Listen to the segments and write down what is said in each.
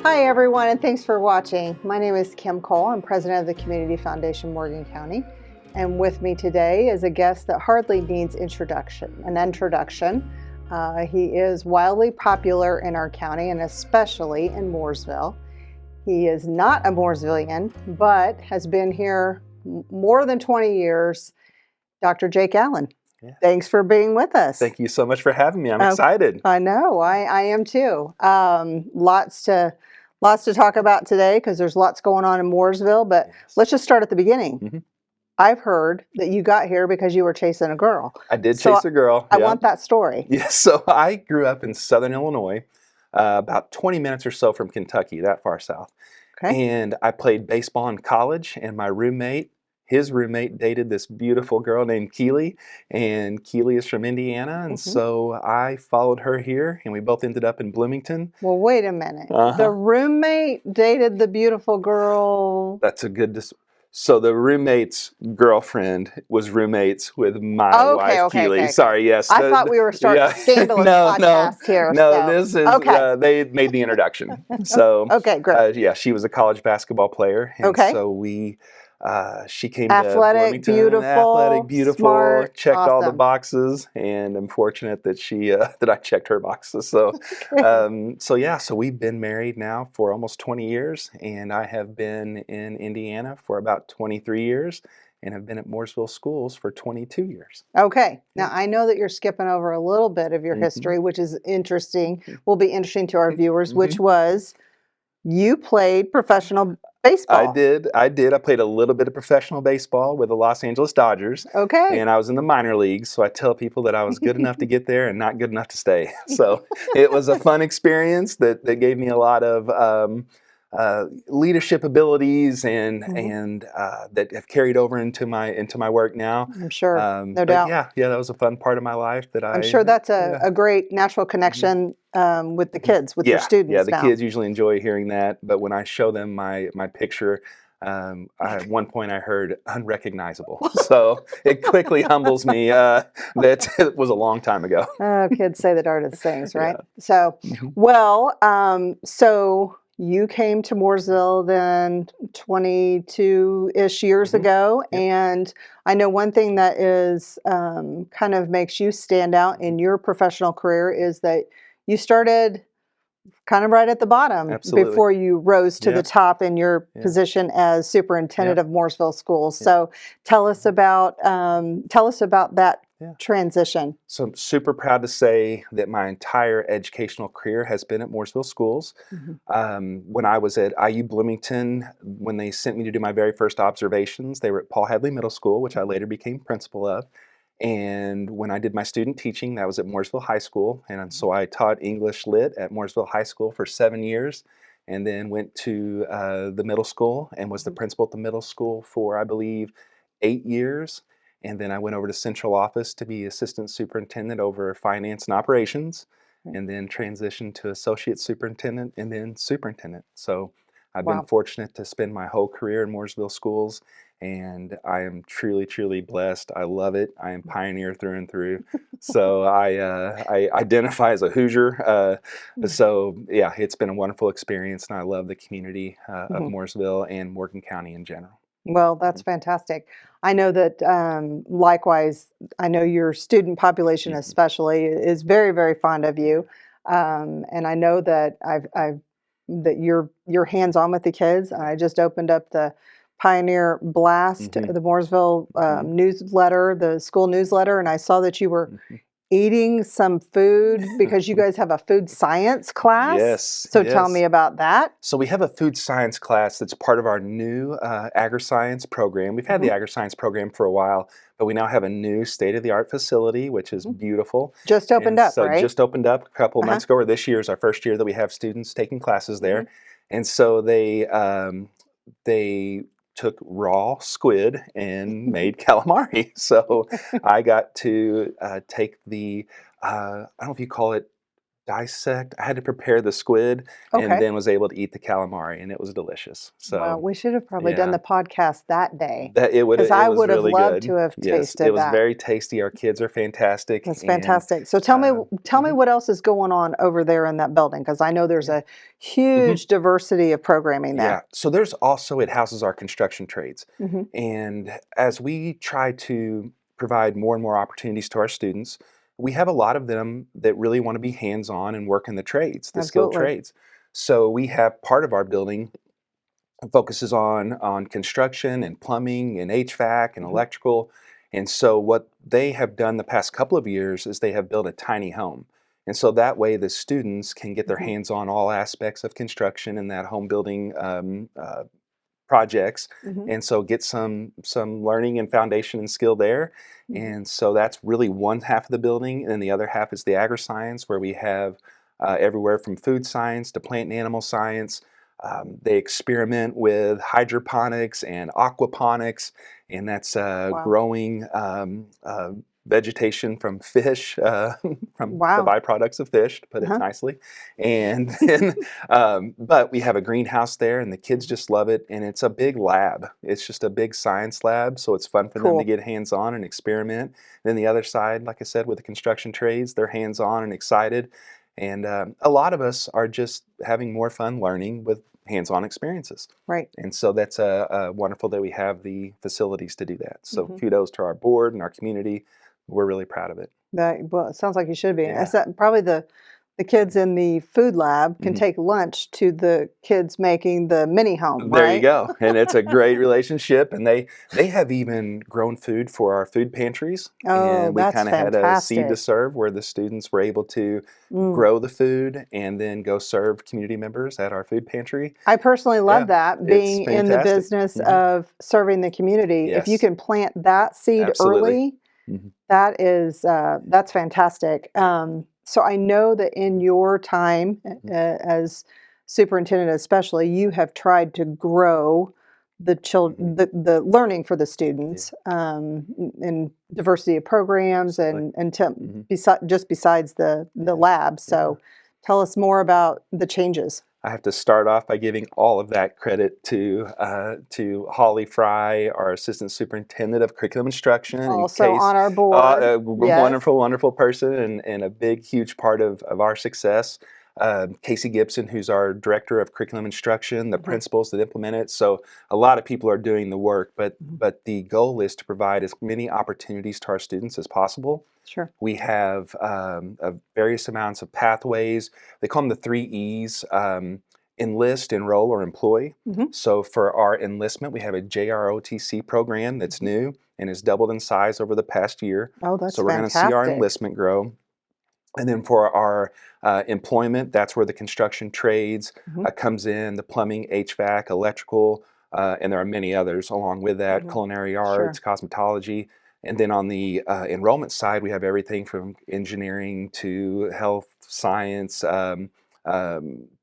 Hi everyone, and thanks for watching. My name is Kim Cole. I'm president of the Community Foundation Morgan County, and with me today is a guest that hardly needs an introduction. He is wildly popular in our county and especially in Mooresville. He is not a Mooresvillian, but has been here more than 20 years. Dr. Jake Allen. Yeah. Thanks for being with us. Thank you so much for having me. I'm excited. I know, I am too. Lots to talk about today because there's lots going on in Mooresville, but let's just start at the beginning. Mm-hmm. I've heard that you got here because you were chasing a girl. I did chase a girl. I want that story. Yes, so I grew up in southern Illinois, about 20 minutes or so from Kentucky, that far south. Okay. And I played baseball in college, and his roommate dated this beautiful girl named Keely, and Keely is from Indiana, and so I followed her here, and we both ended up in Bloomington. Well, wait a minute. The roommate dated the beautiful girl. That's a good So the roommate's girlfriend was roommates with my wife, Keely. Okay. Sorry, yes. I thought we were starting a scandalous podcast here. No, this is, they made the introduction. So, okay, great. Yeah, she was a college basketball player. And so she came to Bloomington. Athletic, beautiful, smart, checked all the boxes, and I'm fortunate that that I checked her boxes. So, so we've been married now for almost 20 years, and I have been in Indiana for about 23 years, and have been at Mooresville Schools for 22 years. Okay, now I know that you're skipping over a little bit of your history, which is interesting. Will be interesting to our viewers, which was you played professional baseball. I did. I played a little bit of professional baseball with the Los Angeles Dodgers. Okay. And I was in the minor leagues, so I tell people that I was good enough to get there and not good enough to stay. So it was a fun experience that gave me a lot of leadership abilities and that have carried over into my work now. I'm sure, no doubt. Yeah, that was a fun part of my life. I'm sure that's a great natural connection with the kids, with your students. Yeah, the kids usually enjoy hearing that. But when I show them my picture, at one point I heard unrecognizable. So it quickly humbles me that it was a long time ago. Oh, kids say the darndest things, right? Yeah. So, so you came to Mooresville then 22-ish years ago, and I know one thing that is kind of makes you stand out in your professional career is that you started kind of right at the bottom before you rose to the top in your position as superintendent of Mooresville Schools. So tell us about that transition. So I'm super proud to say that my entire educational career has been at Mooresville Schools. When I was at IU Bloomington, when they sent me to do my very first observations, they were at Paul Hadley Middle School, which I later became principal of. And when I did my student teaching, that was at Mooresville High School. And so I taught English Lit at Mooresville High School for 7 years, and then went to the middle school and was the principal at the middle school for, I believe, 8 years. And then I went over to central office to be assistant superintendent over finance and operations, and then transitioned to associate superintendent and then superintendent. So I've been fortunate to spend my whole career in Mooresville Schools, and I am truly, truly blessed. I love it. I am pioneer through and through. So I identify as a Hoosier. So yeah, it's been a wonderful experience, and I love the community of Mooresville and Morgan County in general. Well, that's fantastic. I know that likewise, I know your student population especially is very, very fond of you. And I know that that you're hands-on with the kids. I just opened up the Pioneer Blast, the Mooresville newsletter, the school newsletter, and I saw that you were eating some food because you guys have a food science class. Yes. So tell me about that. So we have a food science class that's part of our new Agri-Science program. We've had the Agri-Science program for a while, but we now have a new state-of-the-art facility, which is beautiful. Just opened up, so right? Just opened up a couple of months ago, or this year is our first year that we have students taking classes there. And so they took raw squid and made calamari. So I got to take the, I don't know if you call it dissect. I had to prepare the squid, and Okay. then was able to eat the calamari, and it was delicious. Well, So we should have probably done yeah, the podcast that day that because it I was would have really loved good. to have Yes, it tasted was that. very tasty. Our kids are fantastic, That's and fantastic. So tell me mhm, what else is going on over there in that building because I know there's yeah. a Mhm. huge diversity of programming there. Yeah, so there's also it houses our construction trades. Hmm. And as we try to provide more and more opportunities to our students, we have a lot of them that really want to be hands-on and work in the trades, the skilled Absolutely. trades. So we have part of our building focuses on construction and plumbing and HVAC and Hmm. electrical. And so what they have done the past couple of years is they have built a tiny home. And so that way the students can get their Hmm. hands on all aspects of construction and that home building projects, Hmm. and so get some learning and foundation and skill there. Hmm. And so that's really one half of the building, and then the other half is the agri-science, where we have everywhere from food science to plant and animal science. They experiment with hydroponics and aquaponics, and that's Wow. growing vegetation from fish, from the Wow. byproducts of fish, to put it Uh-huh. nicely. And then but we have a greenhouse there, and the kids just love it. And it's a big lab. It's just a big science lab, so it's fun for them to Cool. get hands-on and experiment. Then the other side, like I said, with the construction trades, they're hands-on and excited. And a lot of us are just having more fun learning with hands-on experiences. Right. And so that's wonderful that we have the facilities to do that. So Hmm. kudos to our board and our community. We're really proud of it. That well, it sounds like you should be. Yeah. Probably the kids in the food lab can Mhm. take lunch to the kids making the mini home, There you right? go. And it's a great relationship. And they have even grown food for our food pantries. Oh, And we that's kind of had a seed to fantastic. serve where the students were able to Mm. grow the food and then go serve community members at our food pantry. I personally love Yeah, that, it's being in the fantastic. business Hmm. of serving the community. If you Yes, can plant that seed absolutely. early, Hmm. that's fantastic. Yeah. So I know that in your time Mhm. as superintendent, especially, you have tried to grow Mhm. the learning for the Yeah, students in diversity of programs absolutely. and Hmm. just besides the Yeah, lab. yeah. So tell us more about the changes. I have to start off by giving all of that credit to Holly Fry, our assistant superintendent of curriculum instruction. In Also case on our board, yes. wonderful, wonderful person, and a big, huge part of our success. Casey Gibson, who's our director of curriculum instruction, the Mhm, principals that implement it. So a lot of people are doing the work, but mhm. the goal is to provide as many opportunities to our students as possible. Sure. We have various amounts of pathways. They call them the three E's: enlist, enroll, or employ. Mhm, So for our enlistment, we have a JROTC program that's mhm. new and has doubled in size over the past year. Oh, that's So we're going to see our fantastic. enlistment grow. And then for our employment, that's where the construction trades Mhm, comes in, the plumbing, HVAC, electrical, and there are many others along with that, mhm. culinary arts, Sure. cosmetology. And then on the enrollment side, we have everything from engineering to health, science,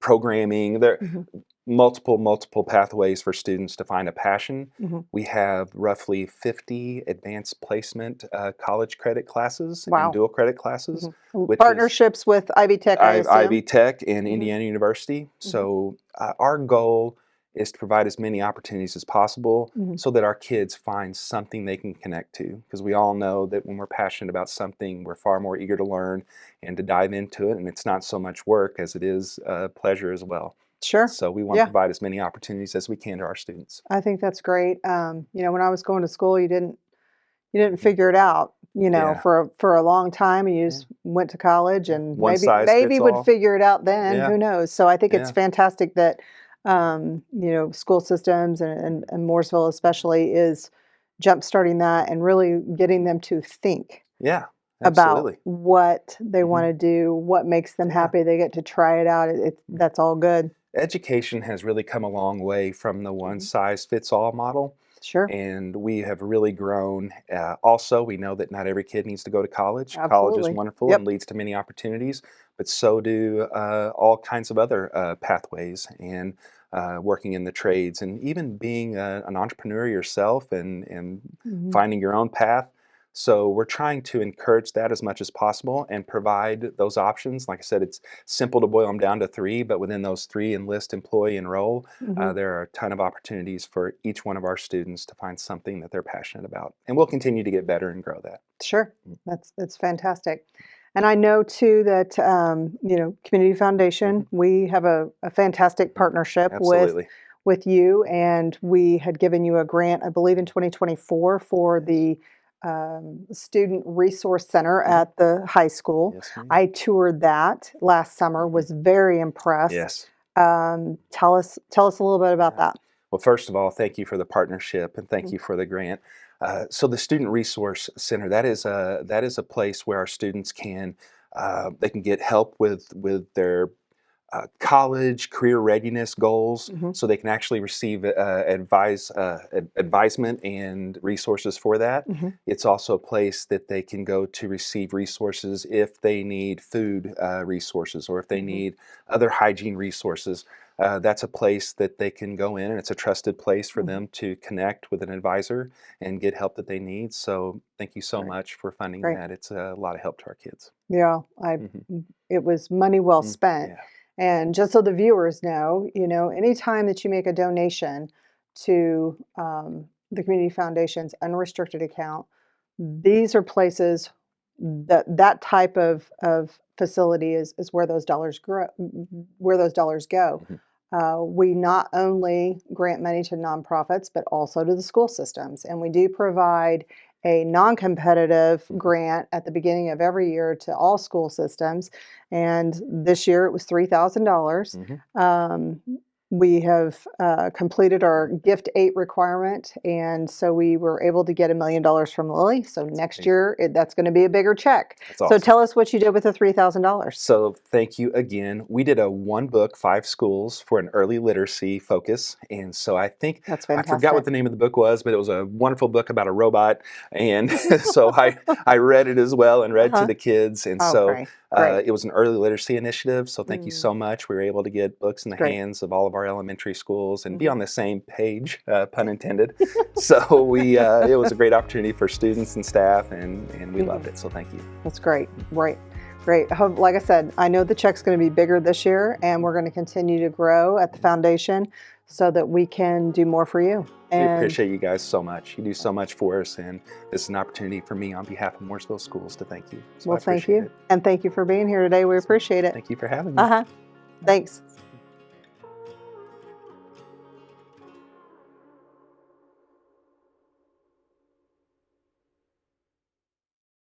programming. There Mhm, multiple pathways for students to find a passion. mhm. We have roughly 50 advanced placement college credit classes and Wow. dual credit classes, Mhm. which is Partnerships with Ivy Tech, I assume? Ivy Tech and Mhm, Indiana University. mhm, So our goal is to provide as many opportunities as possible mhm. so that our kids find something they can connect to. Because we all know that when we're passionate about something, we're far more eager to learn and to dive into it. And it's not so much work as it is pleasure as well. Sure. So we want to Yeah, provide as many opportunities as we can to our students. I think that's great. When I was going to school, you didn't Mhm. figure it out, Yeah, for a long time, and you yeah, just went to college yeah. and One size maybe fits would all. figure it out then, Yeah, who knows? So I think it's yeah. fantastic that, school systems and Mooresville especially is jump starting that and really getting them to think Yeah, about absolutely. what they Hmm. wanna do, what makes them Yeah. happy, they get to try it out, that's all good. Education has really come a long way from the one Mhm. size fits all model, Sure, and we have really grown. Also, we know that not every kid needs to go to college. College is absolutely. wonderful and Yep. leads to many opportunities, but so do all kinds of other pathways and working in the trades and even being an entrepreneur yourself and Mhm. finding your own path. So we're trying to encourage that as much as possible and provide those options. Like I said, it's simple to boil them down to three, but within those three, enlist, employ, enroll, there are a ton of opportunities for each one of our students to find something that they're passionate about. And we'll continue to get better and grow that. Sure, that's fantastic. And I know too that Community Foundation, we have a fantastic partnership Absolutely. with you, and we had given you a grant, I believe, in 2024 for the Student Resource Center at the high school. Yes, ma'am. I toured that last summer, was very impressed. Yes. Tell us a little bit about that. Well, first of all, thank you for the partnership and thank you for the grant. So the Student Resource Center, that is a place where our students can they can get help with their college career readiness goals, so they can actually receive advisement and resources for that. It's also a place that they can go to receive resources if they need food resources or if they need other hygiene resources. That's a place that they can go in, and it's a trusted place for them to connect with an advisor and get help that they need. So thank you so much for funding that. It's a lot of help to our kids. Yeah, it was money well spent. Yeah. And just so the viewers know, anytime that you make a donation to the Community Foundation's unrestricted account, these are places that type of facility is where those dollars go. We not only grant money to nonprofits, but also to the school systems. And we do provide a non-competitive grant at the beginning of every year to all school systems. And this year it was $3,000. We have completed our Gift 8 requirement, and so we were able to get $1 million from Lily. So next year, that's going to be a bigger check. That's awesome. So tell us what you did with the $3,000. So thank you again. We did a 1 book, 5 schools for an early literacy focus, and so I think That's I fantastic. forgot what the name of the book was, but it was a wonderful book about a robot, and so I read it as well and read to the kids, and Great. it was an early literacy initiative. So thank you so much. We were able to get books in the hands of all of our elementary schools and be on the same page, pun intended. So it was a great opportunity for students and staff, and we loved it. So thank you. That's great. Right. Great. Like I said, I know the check's going to be bigger this year, and we're going to continue to grow at the foundation so that we can do more for you. We appreciate you guys so much. You do so much for us, and this is an opportunity for me on behalf of Mooresville Schools to thank you. So well, thank you. And thank you for being here today. We appreciate it. Thank you for having me. Thanks.